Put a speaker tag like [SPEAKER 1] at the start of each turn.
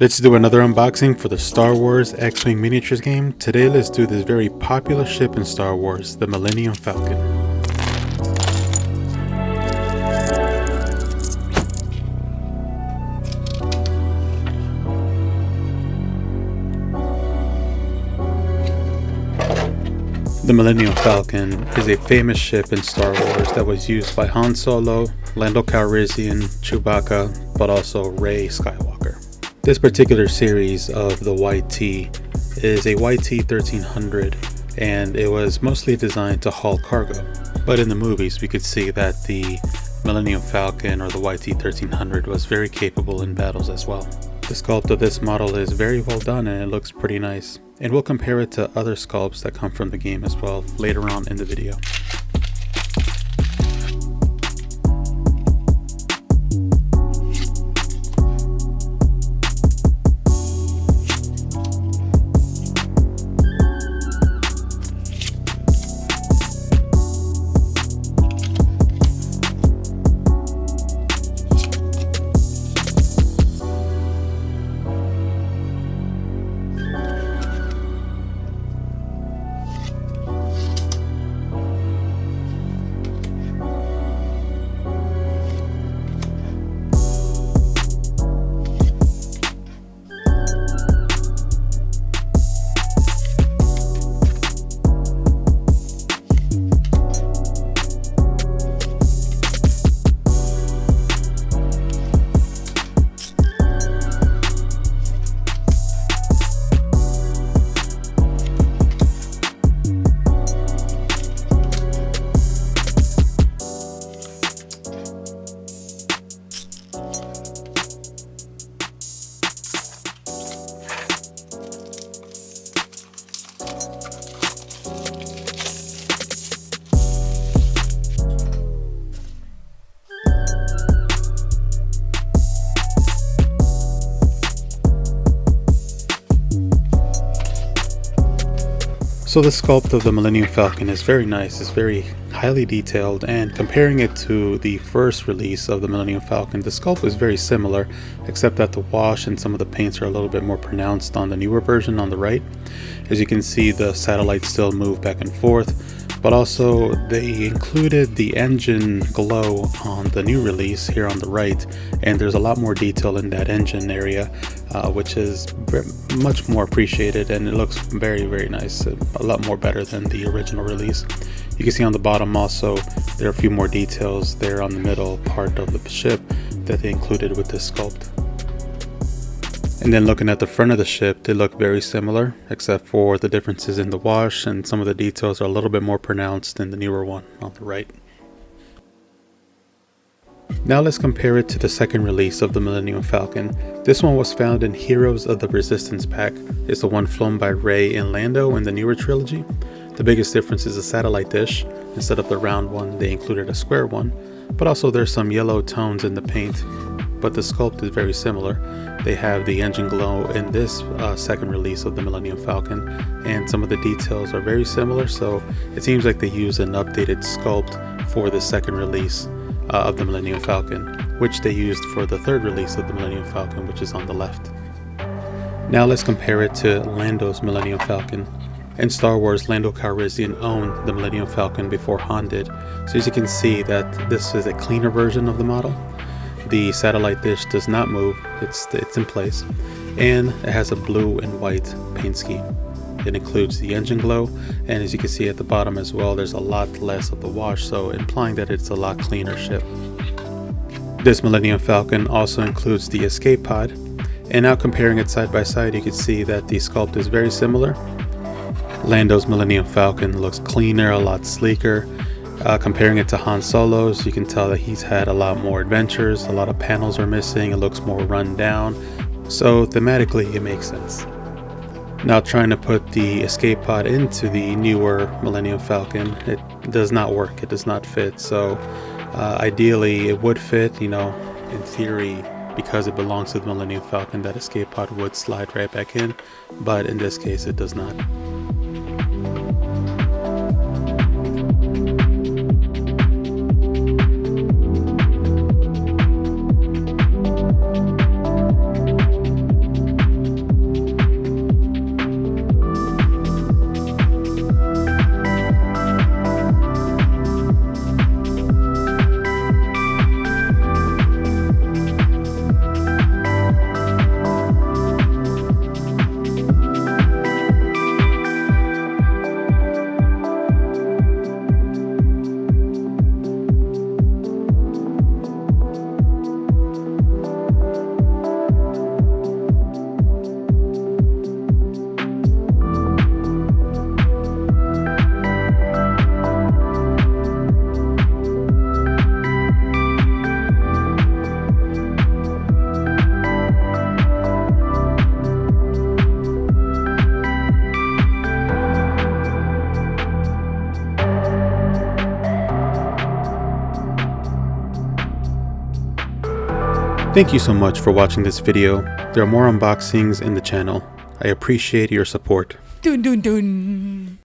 [SPEAKER 1] Let's do another unboxing for the Star Wars X-Wing miniatures game. Today let's do this very popular ship in Star Wars, the Millennium Falcon. The Millennium Falcon is a famous ship in Star Wars that was used by Han Solo, Lando Calrissian, Chewbacca, but also Rey Skywalker. This particular series of the YT is a YT-1300, and it was mostly designed to haul cargo. But in the movies we could see that the Millennium Falcon, or the YT-1300, was very capable in battles as well. The sculpt of this model is very well done and it looks pretty nice. And we'll compare it to other sculpts that come from the game as well later on in the video. So the sculpt of the Millennium Falcon is very nice, it's very highly detailed, and comparing it to the first release of the Millennium Falcon, the sculpt is very similar, except that the wash and some of the paints are a little bit more pronounced on the newer version on the right. As you can see, the satellites still move back and forth, but also they included the engine glow on the new release here on the right, and there's a lot more detail in that engine area, which is much more appreciated, and it looks very nice, a lot more better than the original release. You can see on the bottom also there are a few more details there on the middle part of the ship that they included with this sculpt. And then looking at the front of the ship, they look very similar, except for the differences in the wash, and some of the details are a little bit more pronounced in the newer one on the right. Now let's compare it to the second release of the Millennium Falcon. This one was found in Heroes of the Resistance pack. It's the one flown by Rey and Lando in the newer trilogy. The biggest difference is the satellite dish. Instead of the round one, they included a square one, but also there's some yellow tones in the paint, but the sculpt is very similar. They have the engine glow in this second release of the Millennium Falcon, and some of the details are very similar, so it seems like they use an updated sculpt for the second release of the Millennium Falcon, which they used for the third release of the Millennium Falcon, which is on the left. Now let's compare it to Lando's Millennium Falcon. In Star Wars, Lando Calrissian owned the Millennium Falcon before Han did, so as you can see that this is a cleaner version of the model. The satellite dish does not move, it's in place, and it has a blue and white paint scheme. It includes the engine glow, and as you can see at the bottom as well, there's a lot less of the wash, so implying that it's a lot cleaner ship. This Millennium Falcon also includes the escape pod, and now comparing it side by side, you can see that the sculpt is very similar. Lando's Millennium Falcon looks cleaner, a lot sleeker. Comparing it to Han Solo's, you can tell that he's had a lot more adventures, a lot of panels are missing, it looks more run down, so thematically it makes sense. Now trying to put the escape pod into the newer Millennium Falcon, it does not work, it does not fit. So ideally it would fit, in theory, because it belongs to the Millennium Falcon, that escape pod would slide right back in, but in this case it does not. Thank you so much for watching this video. There are more unboxings in the channel. I appreciate your support.
[SPEAKER 2] Dun dun dun.